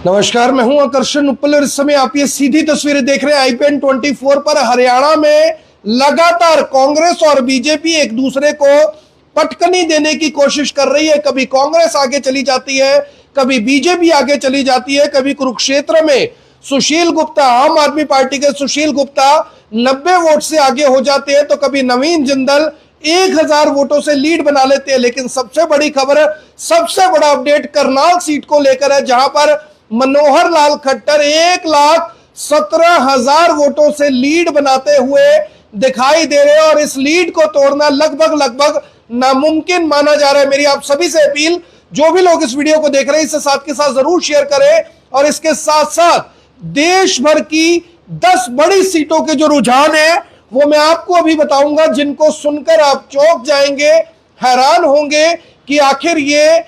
नमस्कार, मैं हूं आकर्षण उपल और इस समय आप ये सीधी तस्वीरें देख रहे हैं IPN 24 पर। हरियाणा में लगातार कांग्रेस और बीजेपी एक दूसरे को पटकनी देने की कोशिश कर रही है। कभी कांग्रेस आगे चली जाती है, कभी बीजेपी आगे चली जाती है। कभी कुरुक्षेत्र में सुशील गुप्ता, आम आदमी पार्टी के सुशील गुप्ता 90 वोट से आगे हो जाते हैं, तो कभी नवीन जिंदल 1000 वोटों से लीड बना लेते हैं। लेकिन सबसे बड़ी खबर, सबसे बड़ा अपडेट करनाल सीट को लेकर है, जहां पर मनोहर लाल खट्टर 1,17,000 वोटों से लीड बनाते हुए दिखाई दे रहे हैं और इस लीड को तोड़ना लगभग नामुमकिन माना जा रहा है। मेरी आप सभी से अपील, जो भी लोग इस वीडियो को देख रहे हैं, इसे साथ के साथ जरूर शेयर करें और इसके साथ साथ देश भर की 10 बड़ी सीटों के जो रुझान है वो मैं आपको अभी बताऊंगा, जिनको सुनकर आप चौंक जाएंगे, हैरान होंगे कि आखिर ये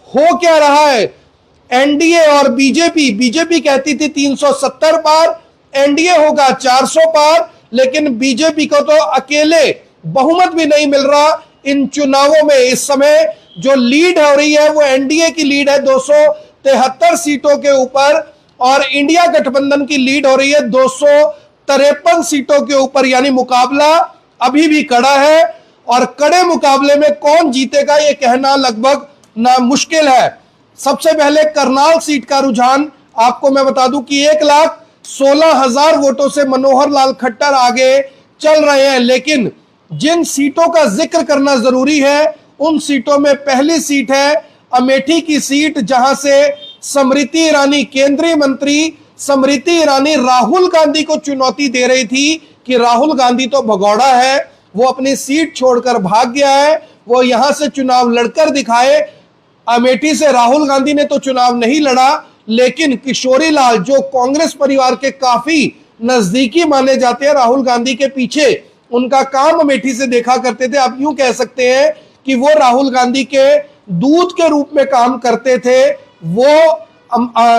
हो क्या रहा है। एनडीए और बीजेपी कहती थी 370 पार, एनडीए होगा 400 पार, लेकिन बीजेपी को तो अकेले बहुमत भी नहीं मिल रहा इन चुनावों में। इस समय जो लीड हो रही है वो एनडीए की लीड है 273 सीटों के ऊपर और इंडिया गठबंधन की लीड हो रही है 253 सीटों के ऊपर। यानी मुकाबला अभी भी कड़ा है और कड़े मुकाबले में कौन जीतेगा ये कहना लगभग नामुश्किल है। सबसे पहले करनाल सीट का रुझान आपको मैं बता दूं कि 1,16,000 वोटों से मनोहर लाल खट्टर आगे चल रहे हैं। लेकिन जिन सीटों का जिक्र करना जरूरी है उन सीटों में पहली सीट है अमेठी की सीट, जहां से स्मृति ईरानी, केंद्रीय मंत्री स्मृति ईरानी राहुल गांधी को चुनौती दे रही थी कि राहुल गांधी तो भगौड़ा है, वो अपनी सीट छोड़कर भाग गया है, वो यहां से चुनाव लड़कर दिखाए। अमेठी से राहुल गांधी ने तो चुनाव नहीं लड़ा, लेकिन किशोरी लाल, जो कांग्रेस परिवार के काफी नजदीकी माने जाते हैं, राहुल गांधी के पीछे उनका काम अमेठी से देखा करते थे। आप यूं कह सकते हैं कि वो राहुल गांधी के दूत के रूप में काम करते थे। वो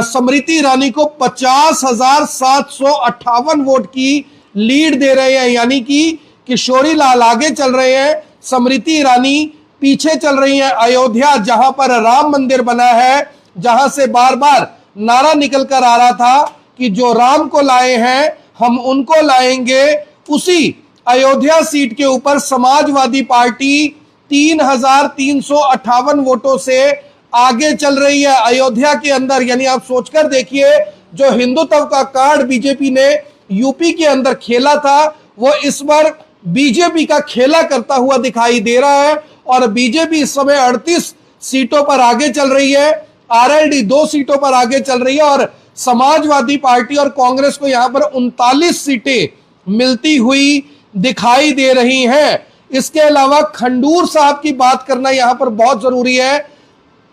स्मृति ईरानी को 50,758 वोट की लीड दे रहे हैं। यानी कि किशोरी लाल आगे चल रहे हैं, स्मृति ईरानी पीछे चल रही है। अयोध्या, जहां पर राम मंदिर बना है, जहां से बार बार नारा निकल कर आ रहा था कि जो राम को लाए हैं हम उनको लाएंगे, उसी अयोध्या सीट के ऊपर समाजवादी पार्टी 3,358 वोटों से आगे चल रही है अयोध्या के अंदर। यानी आप सोचकर देखिए, जो हिंदुत्व का कार्ड बीजेपी ने यूपी के अंदर खेला था, वो इस बार बीजेपी का खेला करता हुआ दिखाई दे रहा है और बीजेपी इस समय 38 सीटों पर आगे चल रही है, आरएलडी 2 सीटों पर आगे चल रही है और समाजवादी पार्टी और कांग्रेस को यहां पर 39 सीटें मिलती हुई दिखाई दे रही हैं। इसके अलावा खंडूर साहब की बात करना यहां पर बहुत जरूरी है।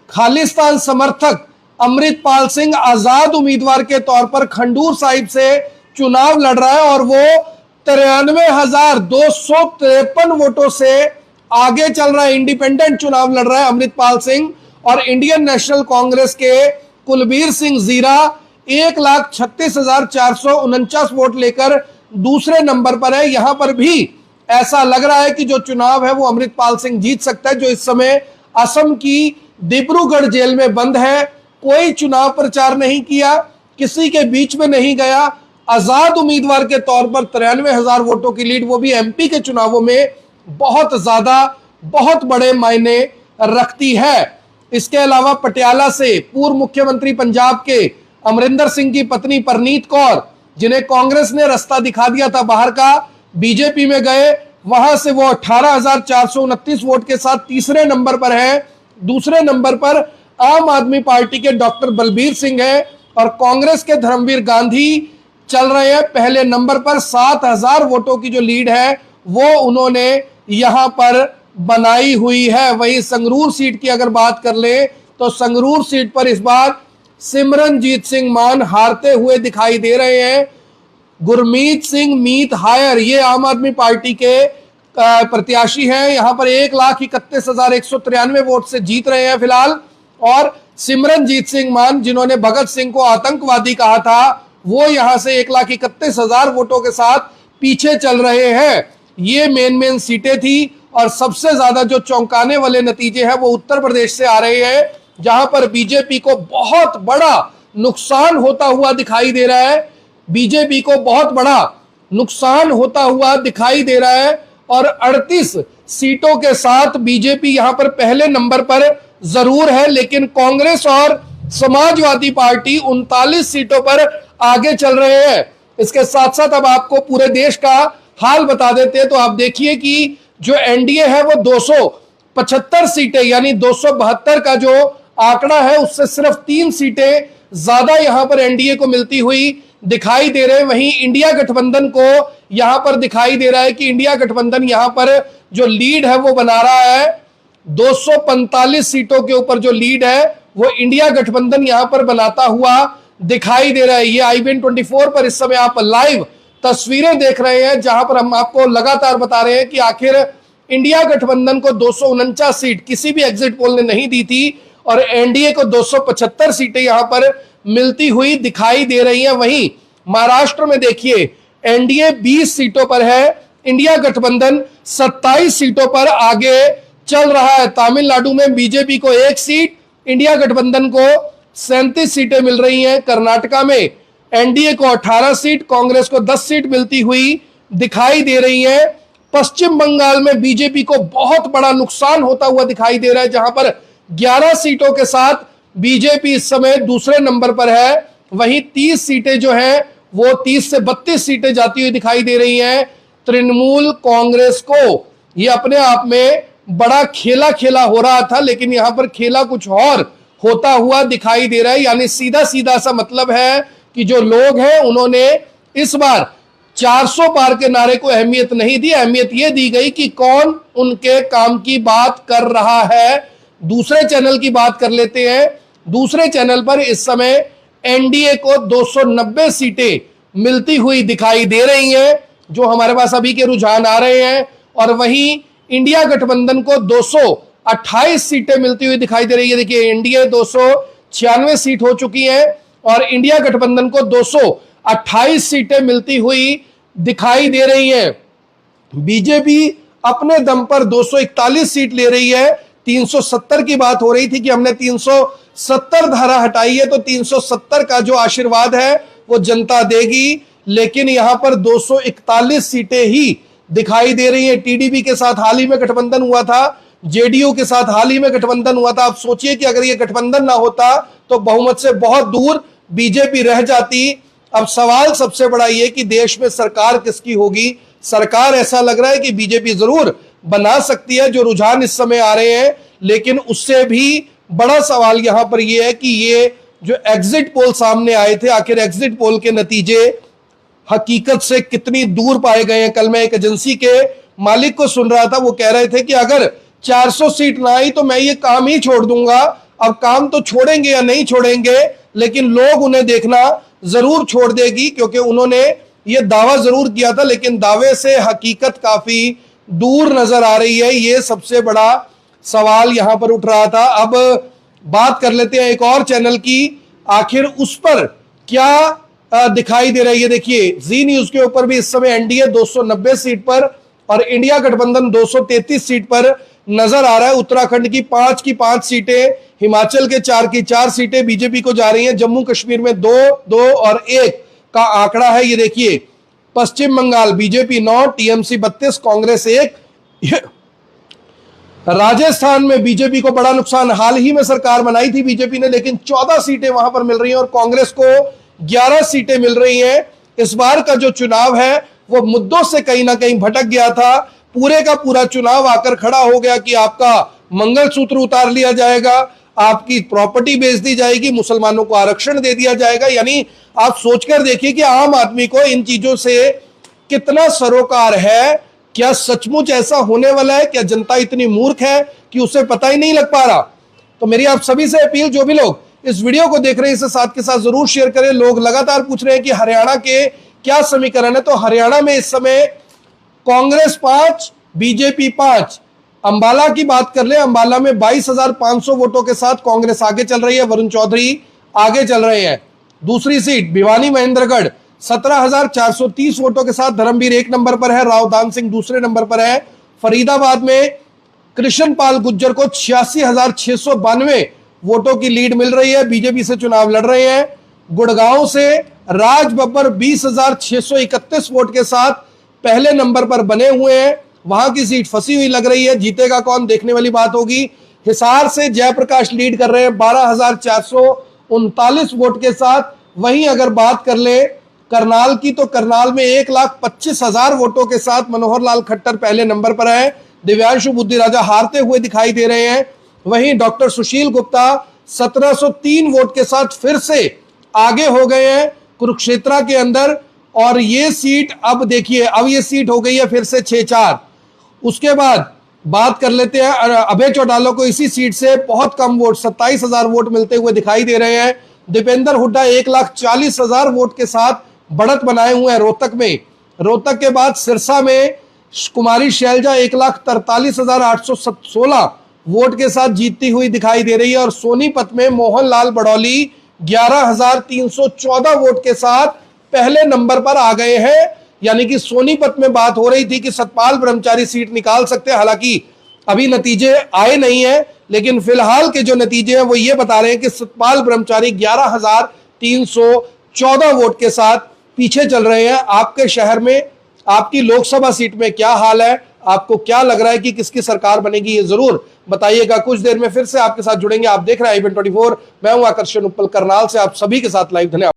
खालिस्तान समर्थक अमृतपाल सिंह आजाद उम्मीदवार के तौर पर खंडूर साहिब से चुनाव लड़ रहा है और वो 93,253 वोटों से आगे चल रहा है। इंडिपेंडेंट चुनाव लड़ रहा है अमृतपाल सिंह और इंडियन नेशनल कांग्रेस के कुलबीर सिंह जीरा 1,36,449 वोट लेकर दूसरे नंबर पर है। यहां पर भी ऐसा लग रहा है कि जो चुनाव है वो अमृतपाल सिंह जीत सकता है, जो इस समय असम की डिब्रूगढ़ जेल में बंद है। कोई चुनाव प्रचार नहीं किया, किसी के बीच में नहीं गया, आजाद उम्मीदवार के तौर पर 93,000 वोटों की लीड, वो भी एमपी के चुनावों में बहुत ज्यादा, बहुत बड़े मायने रखती है। इसके अलावा पटियाला से पूर्व मुख्यमंत्री पंजाब के अमरिंदर सिंह की पत्नी परनीत कौर, जिन्हें कांग्रेस ने रास्ता दिखा दिया था बाहर का, बीजेपी में गए, वहां से वो 18,429 वोट के साथ तीसरे नंबर पर है। दूसरे नंबर पर आम आदमी पार्टी के डॉक्टर बलबीर सिंह है और कांग्रेस के धर्मवीर गांधी चल रहे हैं पहले नंबर पर। 7,000 वोटों की जो लीड है वो उन्होंने यहां पर बनाई हुई है। वहीं संगरूर सीट की अगर बात कर ले तो संगरूर सीट पर इस बार सिमरनजीत सिंह मान हारते हुए दिखाई दे रहे हैं। गुरमीत सिंह मीत हायर, ये आम आदमी पार्टी के प्रत्याशी हैं, यहां पर 1,31,193 वोट से जीत रहे हैं फिलहाल। और सिमरनजीत सिंह मान, जिन्होंने भगत सिंह को आतंकवादी कहा था, वो यहां से 1,31,000 वोटों के साथ पीछे चल रहे हैं। ये मेन सीटें थी और सबसे ज्यादा जो चौंकाने वाले नतीजे हैं वो उत्तर प्रदेश से आ रहे हैं, जहां पर बीजेपी को बहुत बड़ा नुकसान होता हुआ दिखाई दे रहा है। बीजेपी को बहुत बड़ा नुकसान होता हुआ दिखाई दे रहा है और 38 सीटों के साथ बीजेपी यहां पर पहले नंबर पर जरूर है, लेकिन कांग्रेस और समाजवादी पार्टी 39 सीटों पर आगे चल रहे हैं। इसके साथ साथ अब आपको पूरे देश का हाल बता देते हैं। तो आप देखिए कि जो एनडीए है वो 275 सीटें यानी 272 का जो आंकड़ा है उससे सिर्फ 3 सीटें ज्यादा यहां पर एनडीए को मिलती हुई दिखाई दे रहे हैं। वहीं इंडिया गठबंधन को यहां पर दिखाई दे रहा है कि इंडिया गठबंधन यहां पर जो लीड है वो बना रहा है। 245 सीटों के ऊपर जो लीड है वो इंडिया गठबंधन यहां पर बनाता हुआ दिखाई दे रहा है। ये IBN 24 पर इस समय आप लाइव तस्वीरें देख रहे हैं, जहां पर हम आपको लगातार बता रहे हैं कि आखिर इंडिया गठबंधन को 249 सीट किसी भी एग्जिट पोल ने नहीं दी थी और एनडीए को 275 सीटें यहां पर मिलती हुई दिखाई दे रही हैं। वहीं महाराष्ट्र में देखिए एनडीए 20 सीटों पर है, इंडिया गठबंधन 27 सीटों पर आगे चल रहा है। तमिलनाडु में बीजेपी को 1 सीट, इंडिया गठबंधन को 37 सीटें मिल रही हैं। कर्नाटका में एनडीए को 18 सीट, कांग्रेस को 10 सीट मिलती हुई दिखाई दे रही है। पश्चिम बंगाल में बीजेपी को बहुत बड़ा नुकसान होता हुआ दिखाई दे रहा है, जहां पर 11 सीटों के साथ बीजेपी इस समय दूसरे नंबर पर है। वहीं 30 सीटें जो हैं वो 30 से 32 सीटें जाती हुई दिखाई दे रही हैं तृणमूल कांग्रेस को। ये अपने आप में बड़ा खेला खेला हो रहा था, लेकिन यहां पर खेला कुछ और होता हुआ दिखाई दे रहा है। यानी सीधा सीधा सा मतलब है कि जो लोग हैं उन्होंने इस बार 400 पार के नारे को अहमियत नहीं दी, अहमियत यह दी गई कि कौन उनके काम की बात कर रहा है। दूसरे चैनल की बात कर लेते हैं। दूसरे चैनल पर इस समय एनडीए को 290 सीटें मिलती हुई दिखाई दे रही हैं, जो हमारे पास अभी के रुझान आ रहे हैं। और वहीं इंडिया गठबंधन को 228 सीटें मिलती हुई दिखाई दे रही है। देखिए एनडीए 296 सीट हो चुकी है और इंडिया गठबंधन को 228 सीटें मिलती हुई दिखाई दे रही है। बीजेपी अपने दम पर 241 सीट ले रही है। 370 की बात हो रही थी कि हमने 370 धारा हटाई है, तो 370 का जो आशीर्वाद है वो जनता देगी, लेकिन यहां पर 241 सीटें ही दिखाई दे रही हैं। टीडीपी के साथ हाल ही में गठबंधन हुआ था, जेडीयू के साथ हाल ही में गठबंधन हुआ था। आप सोचिए कि अगर ये गठबंधन ना होता तो बहुमत से बहुत दूर बीजेपी रह जाती। अब सवाल सबसे बड़ा ये कि देश में सरकार किसकी होगी। सरकार ऐसा लग रहा है कि बीजेपी जरूर बना सकती है, जो रुझान इस समय आ रहे हैं, लेकिन उससे भी बड़ा सवाल यहां पर यह है कि ये जो एग्जिट पोल सामने आए थे, आखिर एग्जिट पोल के नतीजे हकीकत से कितनी दूर पाए गए हैं। कल मैं एक एजेंसी के मालिक को सुन रहा था, वो कह रहे थे कि अगर 400 सीट ना आई तो मैं ये काम ही छोड़ दूंगा। अब काम तो छोड़ेंगे या नहीं छोड़ेंगे, लेकिन लोग उन्हें देखना जरूर छोड़ देगी, क्योंकि उन्होंने ये दावा जरूर किया था, लेकिन दावे से हकीकत काफी दूर नजर आ रही है। ये सबसे बड़ा सवाल यहां पर उठ रहा था। अब बात कर लेते हैं एक और चैनल की, आखिर उस पर क्या दिखाई दे रही है। देखिए जी न्यूज के ऊपर भी इस समय एनडीए 290 सीट पर और इंडिया गठबंधन 233 सीट पर नजर आ रहा है। उत्तराखंड की 5 की 5 सीटें, हिमाचल के 4 की 4 सीटें बीजेपी को जा रही हैं। जम्मू कश्मीर में 2 और 1 का आंकड़ा है। ये देखिए पश्चिम बंगाल बीजेपी 9, टीएमसी 32, कांग्रेस 1। राजस्थान में बीजेपी को बड़ा नुकसान, हाल ही में सरकार बनाई थी बीजेपी ने, लेकिन 14 सीटें वहां पर मिल रही हैं और कांग्रेस को 11 सीटें मिल रही हैं। इस बार का जो चुनाव है वो मुद्दों से कहीं ना कहीं भटक गया था। पूरे का पूरा चुनाव आकर खड़ा हो गया कि आपका मंगलसूत्र उतार लिया जाएगा, आपकी प्रॉपर्टी बेच दी जाएगी, मुसलमानों को आरक्षण दे दिया जाएगा। यानी आप सोचकर देखिए कि आम आदमी को इन चीजों से कितना सरोकार है। क्या सचमुच ऐसा होने वाला है? क्या जनता इतनी मूर्ख है कि उसे पता ही नहीं लग पा रहा? तो मेरी आप सभी से अपील, जो भी लोग इस वीडियो को देख रहे हैं इसे साथ के साथ जरूर शेयर करें। लोग लगातार पूछ रहे हैं कि हरियाणा के क्या समीकरण है, तो हरियाणा में इस समय कांग्रेस 5, बीजेपी 5। अंबाला की बात कर ले, अंबाला में 22,500 वोटों के साथ कांग्रेस आगे चल रही है, वरुण चौधरी आगे चल रहे हैं। दूसरी सीट भिवानी महेंद्रगढ़ 17,430 वोटों के साथ धर्मवीर 1 नंबर पर है, राव दान सिंह दूसरे नंबर पर है। फरीदाबाद में कृष्ण पाल गुज्जर को 86,692 वोटों की लीड मिल रही है, बीजेपी से चुनाव लड़ रहे हैं। गुड़गांव से राज बब्बर 20,631 वोट के साथ पहले नंबर पर बने हुए हैं। वहां की सीट फंसी हुई लग रही है, जीतेगा कौन देखने वाली बात होगी। हिसार से जयप्रकाश लीड कर रहे हैं 12,439 वोट के साथ। वहीं अगर बात कर ले करनाल की, तो करनाल में 1,25,000 वोटों के साथ मनोहर लाल खट्टर पहले नंबर पर है। दिव्यांशु बुद्धिराजा हारते हुए दिखाई दे रहे हैं। वहीं डॉक्टर सुशील गुप्ता 1,703 वोट के साथ फिर से आगे हो गए हैं कुरुक्षेत्र के अंदर। और ये सीट अब देखिए, अब ये सीट हो गई है फिर से 6-4। उसके बाद बात कर लेते हैं अभय चौटाला को इसी सीट से बहुत कम वोट 27,000 वोट मिलते हुए दिखाई दे रहे हैं। दीपेंद्र हुड्डा 1,40,000 वोट के साथ बढ़त बनाए हुए हैं रोहतक में। रोहतक के बाद सिरसा में कुमारी शैलजा 1,43,816 वोट के साथ जीतती हुई दिखाई दे रही है। और सोनीपत में मोहनलाल बड़ौली 11,314 वोट के साथ पहले नंबर पर आ गए हैं। यानी कि सोनीपत में बात हो रही थी कि सतपाल ब्रह्मचारी सीट निकाल सकते हैं, हालांकि अभी नतीजे आए नहीं है, लेकिन फिलहाल के जो नतीजे हैं वो ये बता रहे हैं कि सतपाल ब्रह्मचारी 11,314 वोट के साथ पीछे चल रहे हैं। आपके शहर में, आपकी लोकसभा सीट में क्या हाल है? आपको क्या लग रहा है कि किसकी सरकार बनेगी? ये जरूर बताइएगा। कुछ देर में फिर से आपके साथ जुड़ेंगे। आप देख रहे हैं i24। मैं हूं आकर्षण उपल करनाल से, आप सभी के साथ लाइव। धन्यवाद।